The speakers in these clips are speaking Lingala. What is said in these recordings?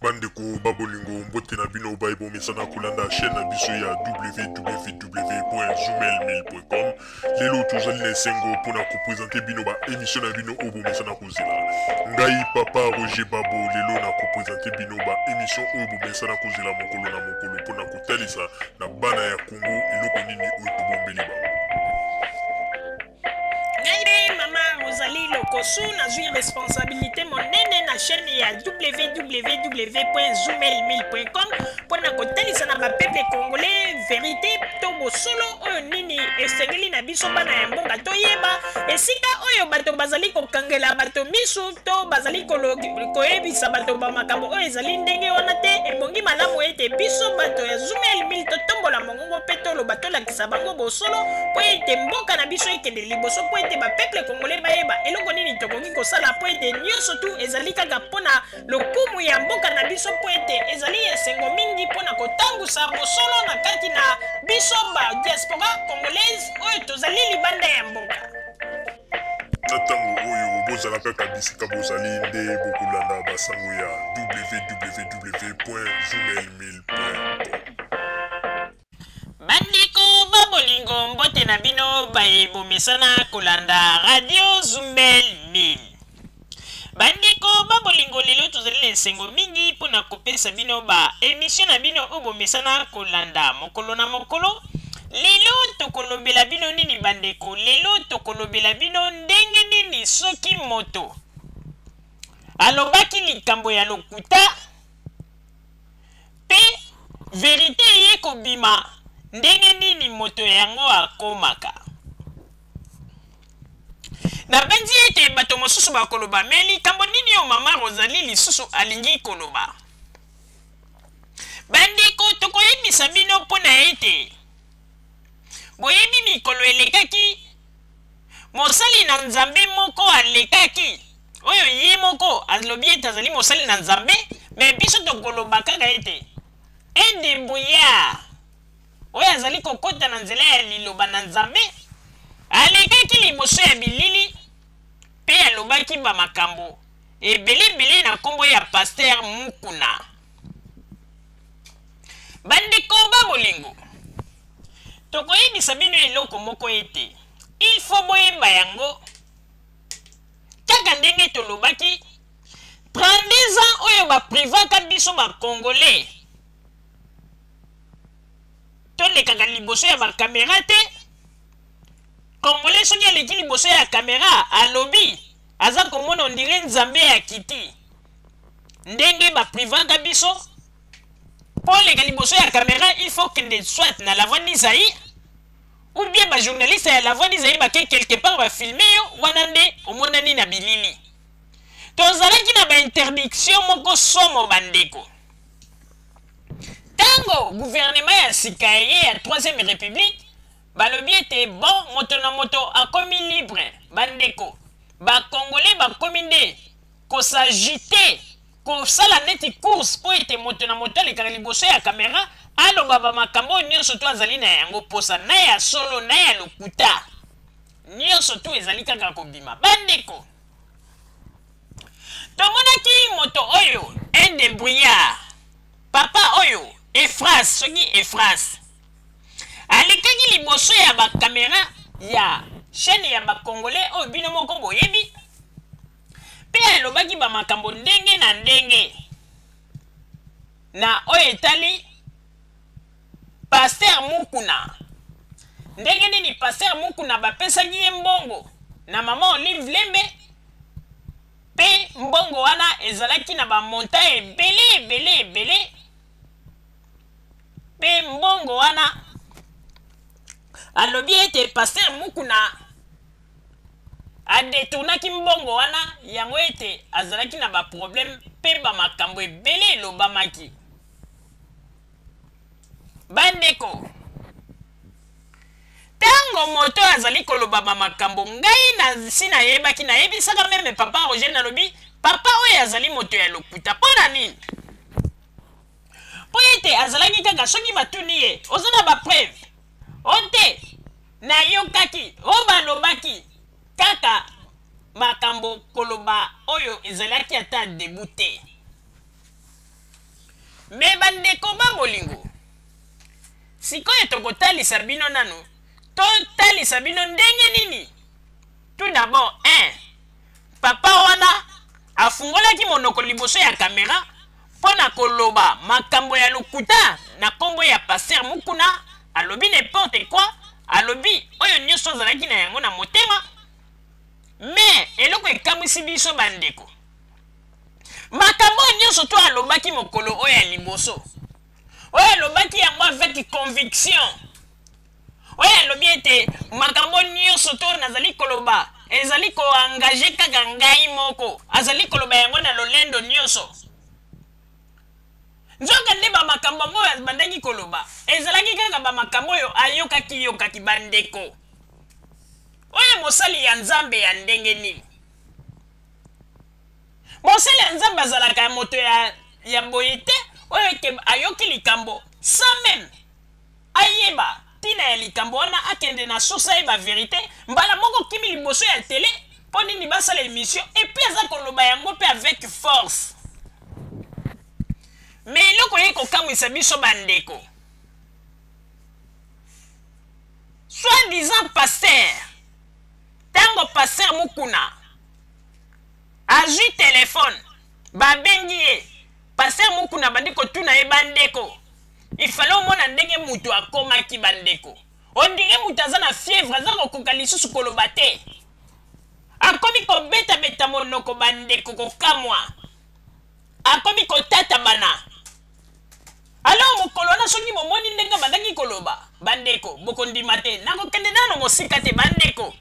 Bandeko babolingo mbote na bino baibo mesana kulanda chaîne na biso ya www.zumel1000.com. Lelo tozali na esengo pona ko présenter bino ba émission na bino obo mesana kozela. Ngai papa Roger Babo lelo na ko présenter bino ba émission obo mesana kozela mokolo na mokolo pona kotalisa na bana ya Congo eloko nini oyo tobombeli ba. Rosalie Lokosu na zui responsabilité monene na chaîne ya www.zumel1000.com pour na kotalisa na peuple congolais vérité to bosolo oyo nini esengeli na biso bana ya mboka toyeba esika oyo bato bazali kokangela bato misu to bazali koyebisa bato bamakambo oyo ezali ndenge wana te ebongi malamu ete biso bato ya Zumel 1000 totombola mongongo mpe toloba tolakisa bango bosolo po ete mboka na biso ekende liboso po ete bapeuple congolais bayeba eloko nini tokoki kosala po ete nyonso tu ezali kaka mpona lokumu ya mboka na biso po ete ezali esengo mingi mpona kotangusa bosolo na kati na biso ba diaspora congolaise oyo tozali libanda ya mboka. Na ntango oyo bozalaka kabisika bozali nde bokolanda basango ya www.zumel1000.com. Bandeko babolingo mbote na bino bayebomesana kolanda radio Zumel 1000. Bandeko babolingo lelo tozali na esengo mingi mpona kopesa bino ba émission na bino oyo bomesana kolanda mokolo na mokolo. Lelo tokolobela bino nini bandeko? Lelo tokolobela bino ndenge nini soki moto alobaki likambo ya lokuta pe verite ye kobima ndenge nini moto yango akomaka. Na benzi ete bato mosusu bakoloba me likambo nini yo mama Rosalie lisusu alingi koloba. Bandeko tokoyebisa bino mpona ete boyebi mikolo elekaki mosali na nzambe moko alekaki oyo ye moko alobi ete azali mosali na nzambe me biso tokoloba kaka ete edebrouillard oyo azali kokota na nzela ya liloba na nzambe alekaki liboso ya bilili pe alobaki bamakambo ebelebele na nkombo ya Pasteur Mukuna. Bandeko babolingo tokoyebisa bino eloko moko ete il faut boyeba yango kaka ndenge tolobaki 32 ans oyo baprivaka biso bakongolais tolekaka liboso ya bakamera te. Congolais soki aleki liboso ya kamera alobi aza komona ondire nzambe ya kiti ndenge baprivaka biso po leka liboso ya kamera il faut kende soit na la voix d'Isaïe ou bien ba journaliste ya la voix d'Isaïe bake quelque part ba filmer yo wana nde omonani na bilili. Tozalaki na ba interdiction moko somo bandeko. Tango gouvernement ya sika ye ya 3e république balobi ete bon moto na moto akomi libre bandeko ba congolais bakomi nde kosagite kosala neti course po ete moto na moto alekaka liboso ya kamera aloba bamakambo nyonso to azali na yango posa na ya solo na ya lokuta nyonso to ezali kaka kobima. Bandeko tomonaki moto oyo edebrouillard papa oyo Efras soki Efras alekaki liboso ya bakamera ya chaîne ya bakongolais oyo bino moko boyebi pe alobaki bamakambo ndenge na ndenge na oyo etali Pasteur Mukuna ndenge nini Pasteur Mukuna bapesaki ye mbongo na mama Olive Lembe pe mbongo wana ezalaki na bamonta ebele pe mbongo wana alobi ete Pasteur Mukuna adetournaki mbongo wana yango ete azalaki na baproblème pe bamakambo ebele elobamaki. Bandeko tango moto azali koloba bamakambo ngai na sina yebaki na yebisaka meme papa Roger nalobi papa oyo azali moto ya lokuta mpona nini po ete azalaki kaka soki batuni ye oza na bapreuve ote nayokaki o balobaki kaka makambo koloba oyo ezalaki ata debu te. bolingo. Sikoyo tokotalisa bino nanu. Totalisa bino ndenge nini. Tout d'abord, papa wana afungolaki monoko liboso ya kamera pona koloba makambo ya lokuta na kombo ya Pasteur Mukuna, alobi n'importe quoi, alobi oyo nyonso azalaki na yango na motema. Mais eloko ekamwisi biso bandeko. Makambo nyonso to alobaki mokolo oyo ya liboso. Oyo alobaki yango avec conviction. Oyo alobi ete makambo nyonso to nazali koloba ezali ko engage kaka ngai moko. Azali koloba yango na lolendo nyonso. Nzoka nde ba makambo mo bandaki koloba. Ezalaki kaka ba makambo yo ayokaki bandeko. Oyo mosali ya Nzambe ya ndenge nini? Mosali ya Nzambe azalaka ya moto ya boyete oyo ke ayoki likambo sans même ayeba tina ya likambo wana akende na source ayeba vérité mbala moko kimi liboso ya télé po nini basala émission et puis aza koloba yango mpe avec force. Mais eloko ye kokamwisa biso bandeko, soi-disant pasteur tango Pasteur Mukuna azwi téléphone babengi ye Pasteur Mukuna bandi kotuna ye bandeko, il fallait omona ndenge mutu akomaki bandeko. Ondenge mutu aza na fièvre aza kokoka lisusu koloba te, akomi kobeta monoko bandeko kokamwa, akomi kotata bana. Alors mokolo wana soki momoni ndenge bandaki koloba bandeko bokondima te nakokende nano mosika te bandeko.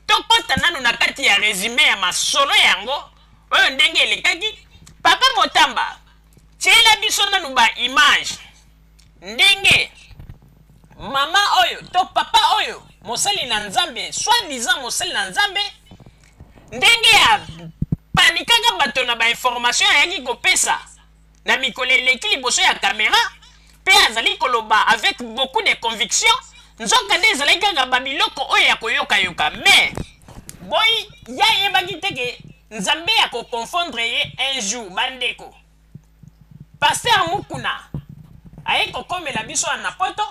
Tokota nano na kati ya résumé ya masolo yango oyo ndenge elekaki. Papa Motamba tiela biso nanu ba image ndenge mama oyo to papa oyo mosali na Nzambe, soi-disant mosali na Nzambe, ndenge ya panikaka bato na ba information ayaki kopesa na mikolo eleki liboso ya kamera pe azali koloba avec beaucoup de conviction. Nzoka nde ezalaki kaka babiloko oyo ya koyoka mais boy ya yebaki teke Nzambe ya koconfondre ye un jour bandeko. Pasteur Mukuna aye kokomela biso na poto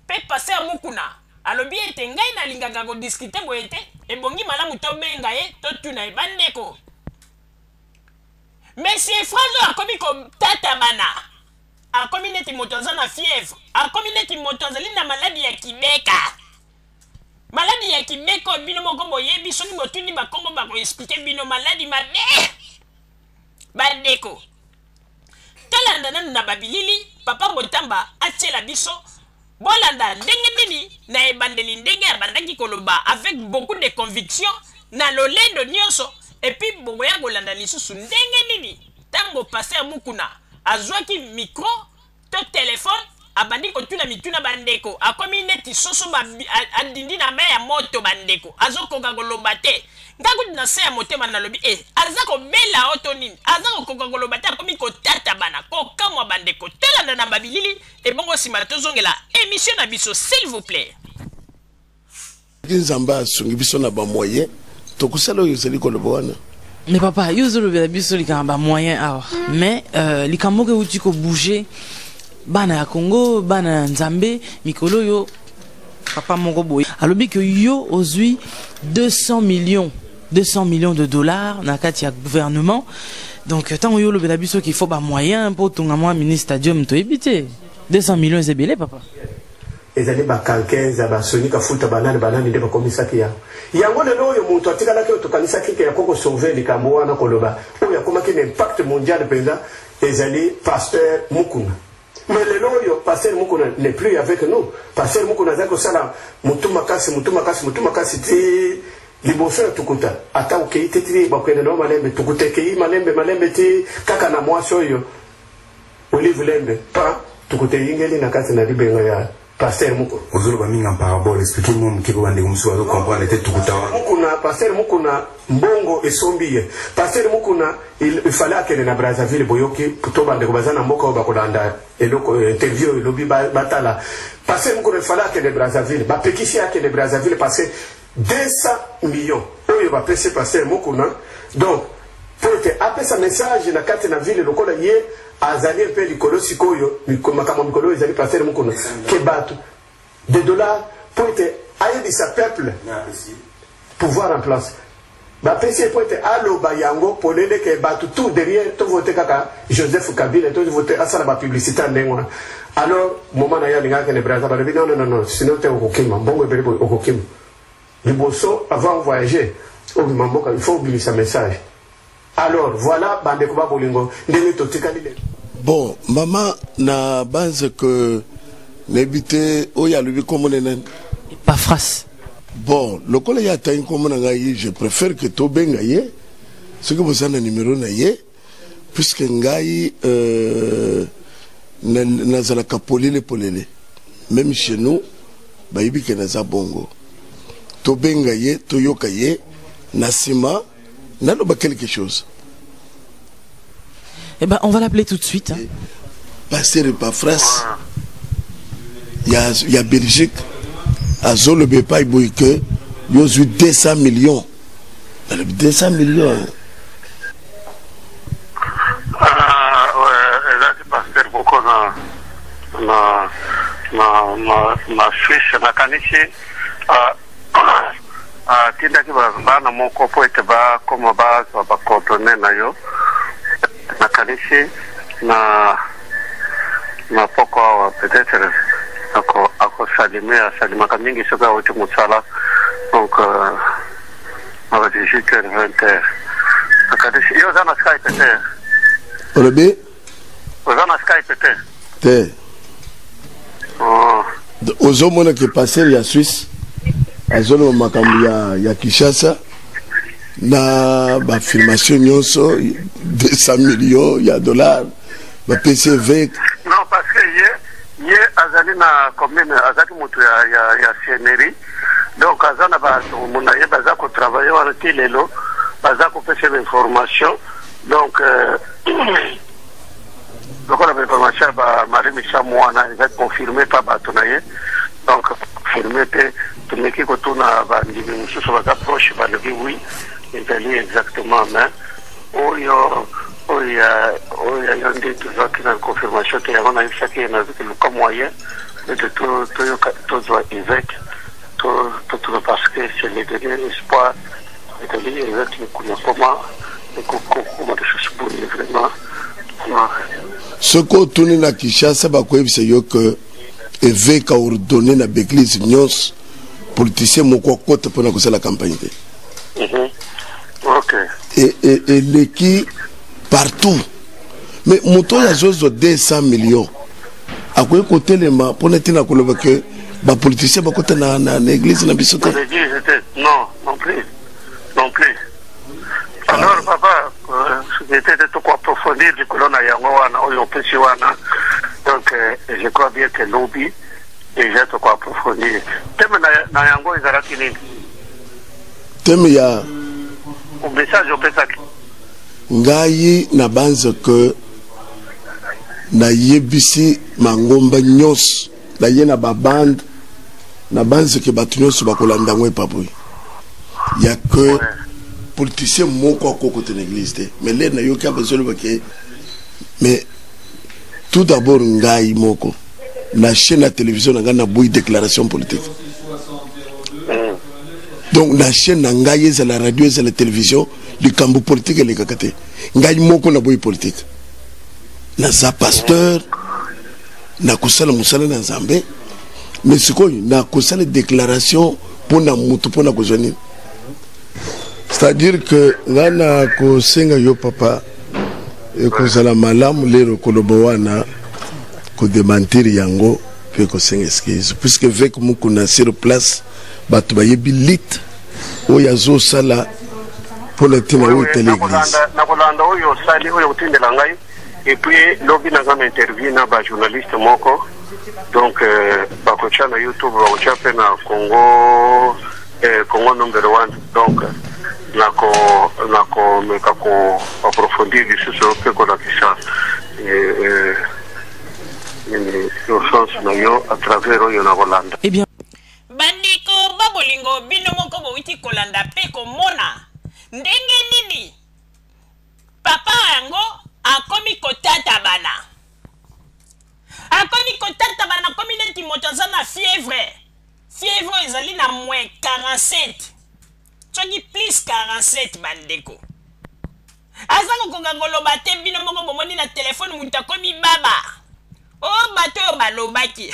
pe Pasteur Mukuna alobi ete ngai nalingaka kodiscute boye te ebongi malamu tobenga ye totuna ye bandeko. Monsieur Franzo akomi kotata bana, akomi neti moto aza na fièvre, akomi neti moto azali na maladi ya kibeka. Maladi ya kibeka bino moko boyebi soki botuni bakombo bakoexplike bino maladi mabe bandeko. Tolanda nanu na babilili Papa Motamba atiela biso bolanda ndenge nini na ebandeli ndenge abandaki koloba avec beaucoup de conviction na lolendo nyonso. Et puis boya kolanda lisusu ndenge nini tango Pasteur Mukuna azwaki micro to téléphone abandi kotuna mituna bandeko akomi neti soso adindi na me ya moto bandeko azokoka koloba te ngaku na se ya motema na lobi aza kobela oto nini aza kokoka koloba te akomi kotata bana kokamwa bandeko tolanda na babilili ebongo nsima tozongela émission na biso s'il vous plaît. Nzambe asungi biso na ba moyen tokusala oyo ezali koloba wana. Mais papa, yo zolobela biso likamba moyen awa. Mais likambo ke uti ko bouger bana ya Congo, bana ya Nzambe, mikolo yo papa moko boy. Alobi que yo ozui 200 millions de dollars na kati ya gouvernement. Donc tant yo lobela biso qu'il faut ba moyen pour tonga moi ministre stadium to ebité. 200 millions c'est belé papa. Ezali ba kankeza ba sonika futa banani nde bakomisaki ya yango lelo oyo muntu atikala ke tokanisaki ke yakoko sauver likambo wana koloba oyo yakomaki na impact mondial penda ezali Pasteur Mukuna. Mais lelo oyo Pasteur Mukuna n'est plus avec nous. Pasteur Mukuna zako sala mutuma kasi ti liboso ya tukuta ata ukeite ti bakwenda no malembe tukuteke malembe ti kaka na mwasi oyo Olive Lembe pa tukute yingeli na kasi na libenga ya Pasteur Mukuna. Ozolo ba minga parabole expliquez-moi mkiko bande kumsu azo comprendre te tukutawa. Mukuna Pasteur Mukuna mbongo esombiye. Pasteur Mukuna il fallait akene na Brazzaville boyoki to bande ko bazana mboka ba kolanda eloko interview lobi batala. Pasteur Mukuna il fallait akene Brazzaville ba pekisi akene Brazzaville parce que 200 millions oyo ba pese Pasteur Mukuna. Donc pour ete apesa message na kati na ville lokola ye azali mpe likolo sikoyo makambo mikolo ezali passer mukono ke bato des dollars pour ete ayebisa peuple pouvoir en place bapesi pour ete aloba yango polele ke bato tout derrière to voter kaka Joseph Kabila to voter asala ba publicité ndengo. Alors moment na ya lingaka ne braza ba non sinon te okokima bongo ebele okokima liboso avant voyager au mamboka il faut oublier sa message. Alors voilà bande ko ba bolingo ndenge to tikali. Bon maman na base que n'habite o ya lubi comme nenen pas phrase. Bon, le collègue a atteint comme je préfère que tu bengaye ce que vous avez un numéro naye puisque ngai nazala kapolele polele même chez nous bayibi ke naza bongo to bengaye to yokaye nasima naloba quelque chose. Eh ben on va l'appeler tout de suite. Hein. Passer par France. Il y a Belgique. À Zolo Bepa Iboike, il y a 200 millions. 200 millions. Là, c'est parce que beaucoup na Suisse, na Kanichi, tinda ki bana moko po ete ba como ba ba coordonner na yo na Kanichi na poko peut-être ako salima kamingi soka wote musala donc on dit que 20h akadishi yo zana Skype te Olebe zana Skype te oh ozomona ke passer ya Suisse azolo makambo ya Kinshasa na ba filmation nyonso 200 millions ya dollars ba PCV non parce que ye azali na commune azali mutu ya CNRI donc azana ba mona ye baza ko travailler wana tilelo baza ko pesa information donc donc la information ba Marie Micha mwana va confirmer par batonaye donc confirmer pe tumeki ko tuna ba ndimi mususu baza proche ba lebi oui ezali exactement mais oyo yandi toujours qui a une confirmation qu'il y a un chacun comme moyen de tout évêque tout parce que c'est le dernier espoir de l'évêque qui connaît comment de choses pour vraiment ce qu'on tourne na Kinshasa ba ko ebise yo que évêque a ordonné na l'église nyos politicien moko kote pour na ko la campagne. OK. Et l'équipe partout. Mais mon tour a 200 millions. À quoi côté les mains pour n'être na koloba que ba politicien ba côté na l'église na bisote. Non plus. Alors papa c'était de tout approfondir du colonna yango wana oyo pesi wana donc je crois bien que lobby déjà tout approfondir. Thème na yango ezara kinini. Thème ya au message au pétac. Ngai na banze que na yebisi mangomba nyos na yena ba band na banze que batu nyos ba kolanda ngwe papoy ya que politicien moko ko côté l'église mais là na yo ka besoin ba que mais tout d'abord ngai moko na chaîne la télévision na boy déclaration politique. Donc la chaîne ngai c'est la radio c'est la télévision du cambo politique et les kakate ngai moko na boy politique na za pasteur na kusala musala na Nzambe mais sikoyo na kusala déclaration pour na mutu pour na kozoni c'est-à-dire que ngana ko senga yo papa e kozala malamu lero kolobowana ko démentir yango pe ko senga excuse puisque avec mukuna sur place batu bayebi lit o yazo sala pour le tema o l'église na kolanda oyo sali oyo tindela ngai et puis lobby na ngam interview na ba journaliste moko donc ba ko chana YouTube ba ko chape na Congo number 1 donc nako meka ko approfondir sur ce que qu'on a à travers na Hollande. Eh bien bandiko babolingo bino moko bowiti kolanda pe komona ndenge nini kotata bana komi neti moto aza na fièvre ezali na moins 47 soki plus 47 bandeko aza kokoka koloba te bino moko bomoni na telefone mutu akomi baba o bato oyo balobaki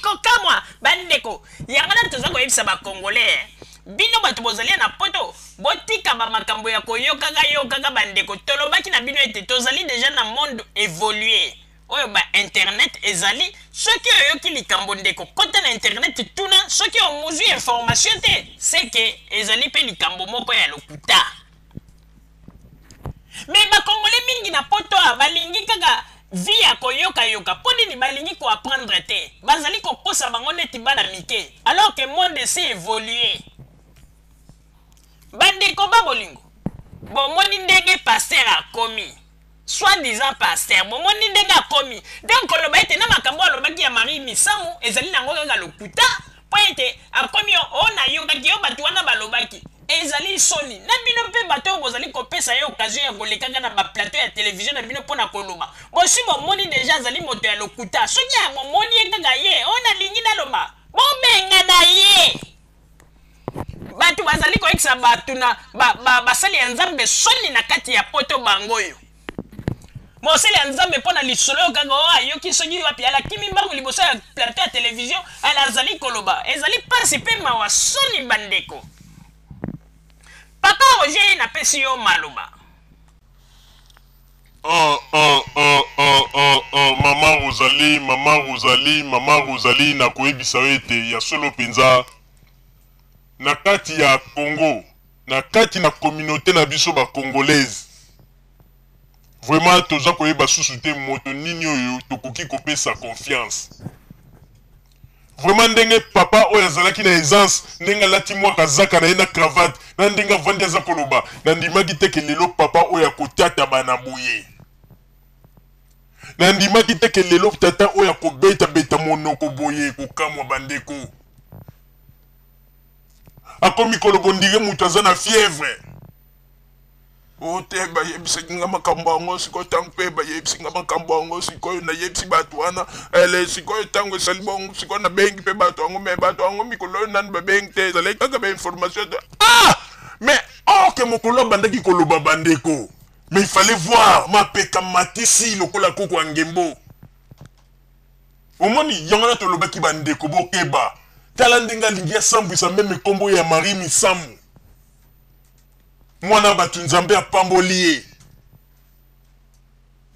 kokamwa bandeko yango na toza koyebisa bakongolais bino bato bozali na poto botika bamakambo ya koyokaka bandeko tolobaki na bino ete tozali deja na monde évolué oyo ba internet ezali soki oyoki likambo ndeko kota na internet tuna soki omuzwi information te seke ezali mpe likambo moko ya lokuta me bakongole mingi na poto balingi kaka vi ya koyoka mpo nini balingi koapprendre te bazali kokosa bango neti bana mike alors que monde si évolué bandeko babolingo bomoni ndenge paster akomi soi-disant paster bomoni ndenge akomi donc oloba ete na makambo alobaki ya Marie Misamu ezali nango kaka lokuta mpo ete akomi oyo nayokaki yo bato wana balobaki ezali soni na bino mpe bato oyo bozali kopesa ye occasion ya kolekaka na baplateau ya televizio na bino mpona koloba bosi bomoni deja azali moto ya lokuta soki ya bomoni ye kaka ye oyo nalingi naloba bobenga na ye bato bazali koyekisa bato na basali ya nzambe soni na kati ya poto bango oyo mosali ya nzambe mpona lisolo oyo kaka oyo ayoki soki wapi alakimi mbangu liboso ya plateau ya televizio ala azali koloba ezali mpasi mpe mawa soni bandeko papa Roger napesi yo maloba mama Rosalie na koyebisa yo ete ya solo penza na kati ya Congo na kati na communauté na biso ba congolaise vraiment toza koyeba susu te moto nini oyo tokoki kopesa confiance vraiment ndenge papa oyo azalaki na aisance ndenge alati mwa kazaka na ye na cravate na ndenge avandi aza koloba na ndimaki teke lelo papa oyo akotata bana boye na ndimaki teke lelo tata oyo akobeta monoko boye kokamwa bandeko akomi kolobo ndenge mutu aza na fièvre ote bayebisinga makambo yango sikoyo ntango mpe bayebisinga makambo yango sikoyo nayebisi bato wana ele sikoyo ntango esali bongo sikoyo nabengi mpe bato yango me bato yango mikolo oyo nani babengi te ezalaki kaka bainformation te mais orke mokolo abandaki koloba bandeko mais il fallait voir mapeka matisi lokola koko ya ngembo omoni yango na tolobaki bandeko bokeba tala ndenge alingi asambwisa meme nkombo ya Marie Misamu mwana bato nzambe apamboli ye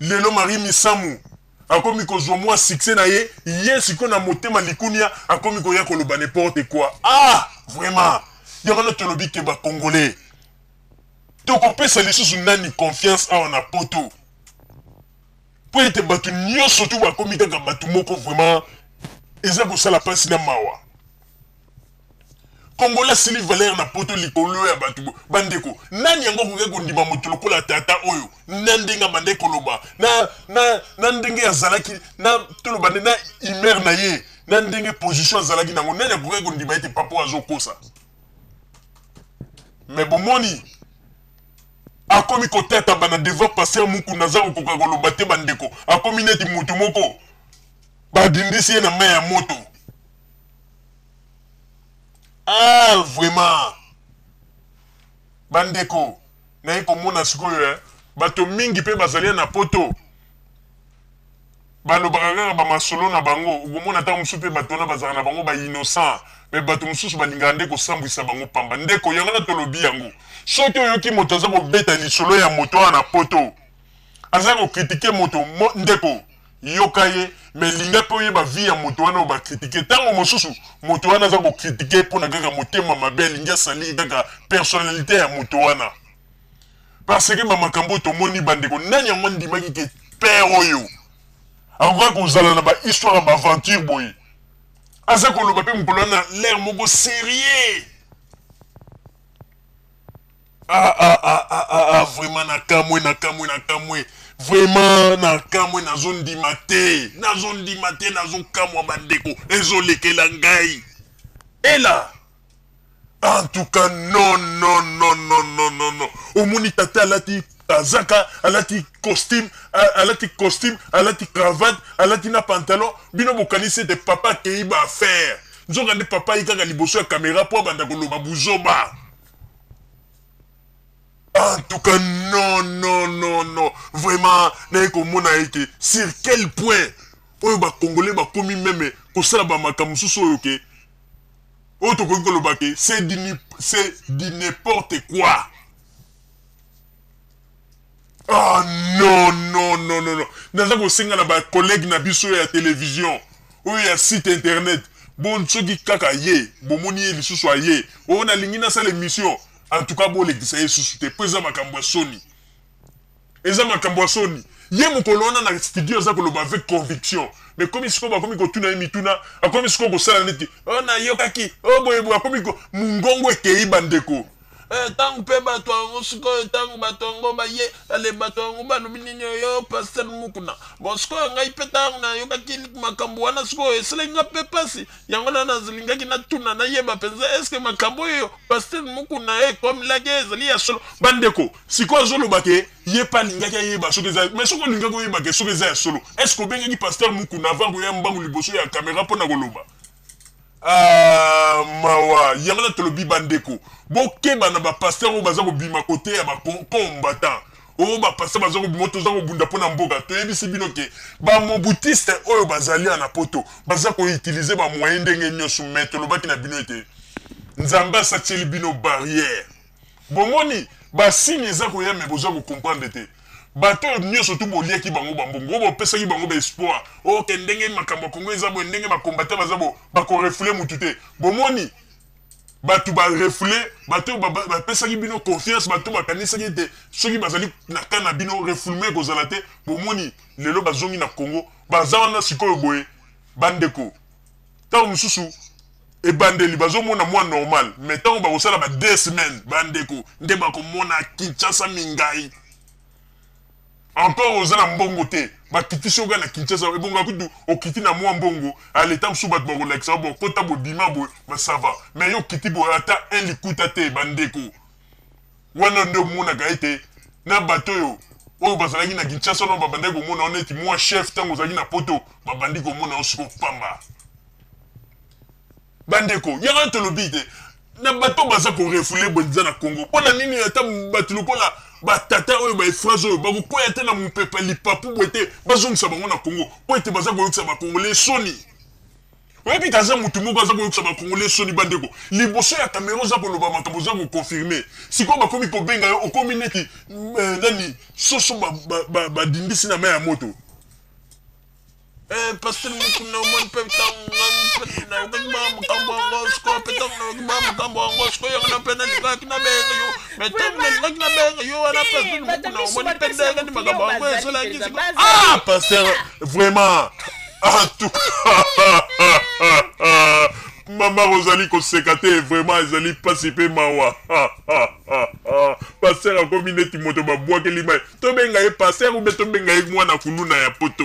lelo Marie Misamu akomi kozwa mwa succès na ye ye siko na motema likunia akomi koya koloba n'importe quoi vraiment yango na tolobi ke ba congolais tokopesa lisusu nani confiance awa na poto po ete bato nyonso tu bakomi kaka bato moko vraiment eza kosala mpasi na mawa Congolais sili valeur na poto likolo ya batu bandeko nani yango koke kondima moto lokola tata oyo nandinga bande koloba na ndenge ya zalaki na toloba na imer na ye na ndenge position zalaki nango nani koke kondima ete papa azokosa mais bomoni akomi kotata bana devant passer muku naza kokoka koloba te bandeko akomi neti mutu moko badindisi ye na main ya moto vraiment bandeko naye komona sikoyo bato mingi pe bazalia na poto balobaka kaka bamasolo na bango okomona ntango mosusu mpe bato wana bazalaka na bango bainnocent me bato mosusu balingaka nde kosambwisa bango pamba ndeko yango na tolobi yango soki oyoki moto aza kobeta lisolo ya moto wana na poto aza kokritike moto ndeko yoka ye me linga mpe oyeba vi ya moto wana oyo bakritike ntango mosusu moto wana aza kokritike mpona kaka motema mabe alingi asali kaka personnalité ya moto wana parce ke bamakambo tomoni bandeko nani yango ndimaki ke père oyo akoka kozala na bahistoire ya baaventure boye aza koloba mpe mokolo wana l'air moko sérieux vraiment nakamwe vraiment nakamwe nazondima te nazokamwa bandeko ezolekela ngai ela en tout cas non omoni tata alati azaka alati costume alati cravate alati na pantalon bino bokanisi de papa kei ba faire nzoka nde papa ikaka liboso ya caméra po banda koloba buzoba. En tout cas, non. Vraiment, sur quel point les Congolais ont commis même c'est du n'importe quoi. Ah non. Dans un collègue na biso ya télévision, ou ya site internet, bon ceux qui kaka ye, bon moni lisusu ye, on a lingina sa l'émission. En tout cas, bon, les Guisaïs sous-soutés, présent ma camboisoni. Eza ma camboisoni. Yé mon colonne dans le studio, ça avec conviction. Mais comme il se combat, comme il continue à mituna, comme il se combat, ça net. Oh na yokaki, oh boy, comme il mungongo et kei bandeko. Tant pe bato siko tant bato ba ye ale bato ba no minini yo pasteur mukuna. Bosko ngai petang na yokaki makambo wana siko eselenga pe pasi. Yango na zilinga ki na tuna na yeba penza est-ce que makambo yo pasteur mukuna comme la guerre li ya solo bandeko. Siko zolo bake ye pa linga ki yeba soko za mais soko linga ko yeba ke soko za solo. Est-ce que benga ki pasteur mukuna avant ko yamba liboso ya caméra pona koloba. Ah, mawa, yamana tolobi bandeko. Boke bana ba pasteur o bazako bima côté ya ba combattant. O ba pasteur bazako bimoto zako bunda pona mboka. To yebisi bino ke ba mobutiste oyo bazali na poto. Bazako utiliser ba moyen ndenge nyoso mettre lo baki na bino ete. Nzamba sateli bino barrière. Bomoni ba signe zako ya me bozako comprendre te. Bato nyoso tu bolia ki bango bambongo bo pesa ki bango ba espoir o ke ndenge makambo kongo ezabo ndenge makombata bazabo bako refouler mutute bomoni bato ba refouler bato ba pesa ki bino confiance bato ba kanisa ki te soki bazali na kana bino refouler ko zalate bomoni lelo bazongi na Congo bazawa na sikoyo boye bandeko taw mususu e bandeli bazomona moi normal mais taw ba osala ba 2 semaines bandeko nde ba ko mona Kinshasa mingai. Encore aux ans mbongo te ba kiti soga na Kinshasa e bongo akutu o kiti na mwa mbongo à l'état msu bat bongo lexa bon kota bo bima bo ma ça va mais yo kiti bo ata un likuta te bandeko wana ndo mona gaite na bato yo o bazalaki na Kinshasa no babandeko mona oneti mwa chef tango zaki na poto babandiko mona osiko pamba bandeko yanga tolobi te na bato baza ko refouler bonza na Congo pona nini ata bato lokola batata oyo ba phrase oyo bako ko ete na mupepe lipapu bote bazongisa bango na Congo po ete baza koyokisa ba Congolais soni oyo pita za mutu moko baza koyokisa ba Congolais soni bandeko liboso ya caméra za koloba makambo za ko confirmer siko bakomi ko benga yo okomi neti nani soso ba dindisi na ya moto pasteur mukuna mon pepta na ngamba makambo ngosko peta na makambo ngosko ya na pena ni na benga yo metam na benga yo na pasteur mukuna mon penda ni makambo ngoso la ngisi ah pasteur vraiment en tout Maman Rosalie Kosekate vraiment ezali participer mawa pasteur a combiné timoto ba boake lima to benga e pasteur ou beto benga e mwana kuluna ya poto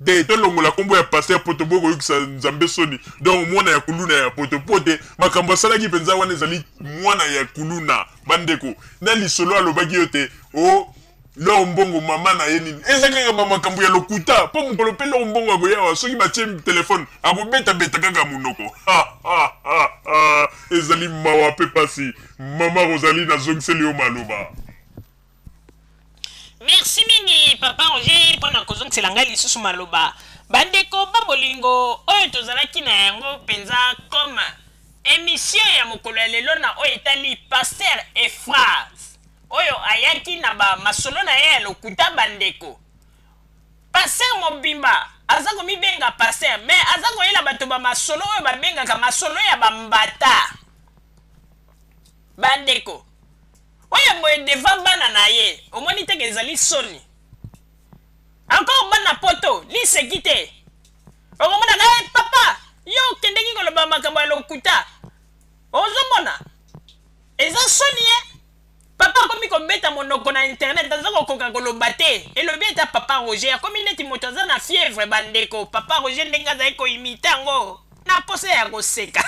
de to longola kombo ya pasteur poto boko yukisa nzambe soni donc mwana ya kuluna ya poto pote makambo sala ki penza wana ezali mwana ya kuluna bandeko na lisolo alobaki yote o lo mbongo mama na yeni ezaka mama makambo ya lokuta po mukolo pe lo mbongo agoya soki batie telefone akobeta beta kaka munoko ezali mawa pe pasi mama Rosalie na zongseli yo maloba. Merci mingi papa Roger pona kozongisela ngai lisusu maloba bandeko babolingo oyo tozalaki na yango penza comme émission ya mokolo ya lelo na oyo etali pasteur et phrase oyo ayaki na ba masolo na ye ya lokuta bandeko pasteur mobimba aza komibenga pasteur mais aza koyela bato ba masolo oyo babengaka masolo ya bambata bandeko oyo boye devant bana na ye omoni teke ezali soni encore bana poto liseki te okomona na papa yo kendeki koloba makambo ya lokuta ozomona eza soni ye papa akomi kobeta monoko na internet aza kokoka koloba te elobi eta papa Roger akomi neti moto aza na fièvre bandeko papa Roger ndenge azali koimita yango na posa ya koseka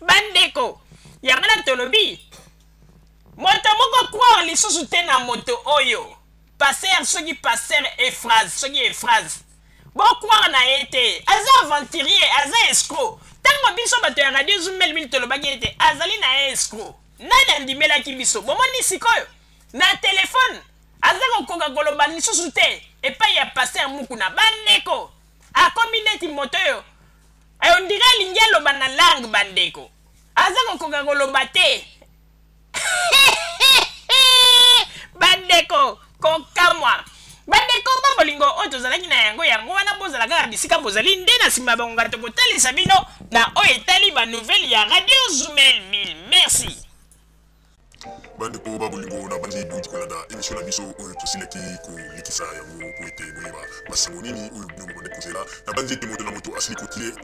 bandeko yango na tolobi moto moko croire lisusu te na moto oyo passer soki passer phrase bon croire na ye te aza aventurier aza escroc ntango biso bato ya radio Zumel Mil tolobaki ete azali na escroc nani andimelaki biso bomoni sikoyo na telefone aza kokoka koloba lisusu te epai ya passer mukuna bandeko akomi neti moto oyo ondira alingi aloba na langue bandeko aza kokoka koloba te bandeko kokamwa bandeko babolingo oyo tozalaki na yango wana bozala kaka bisika bozali nde na nsima bangonga tokotalisa bino na oyo etali banouvelle ya radio Zumel Mil. Merci bandeko babolingo na bandi duti kolanda émission na biso oyo tosilaki kolikisa yango po ete boyeba basango nini oyo bino bobande kozela na bandi ete moto na moto asili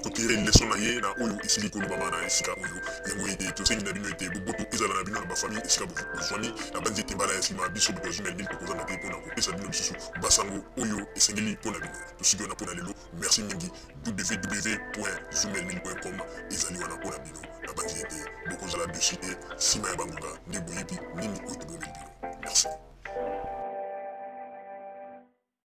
kotire leson na ye na oyo esili kolobama na esika oyo yango ete tosengi na bino ete boboto ezala na bino na bafamille esika bozwani na bandi ete mbala ya nsima biso boto ya Zumel Mil tokozanga te mpona kopesa bino lisusu basango oyo esengeli mpona bino tosiki wana mpona lelo merci mingi www.zumelmil.com ezali wana mpona bino na bandi ete bokozala dessus te nsima ya bangonga nde boyebi nini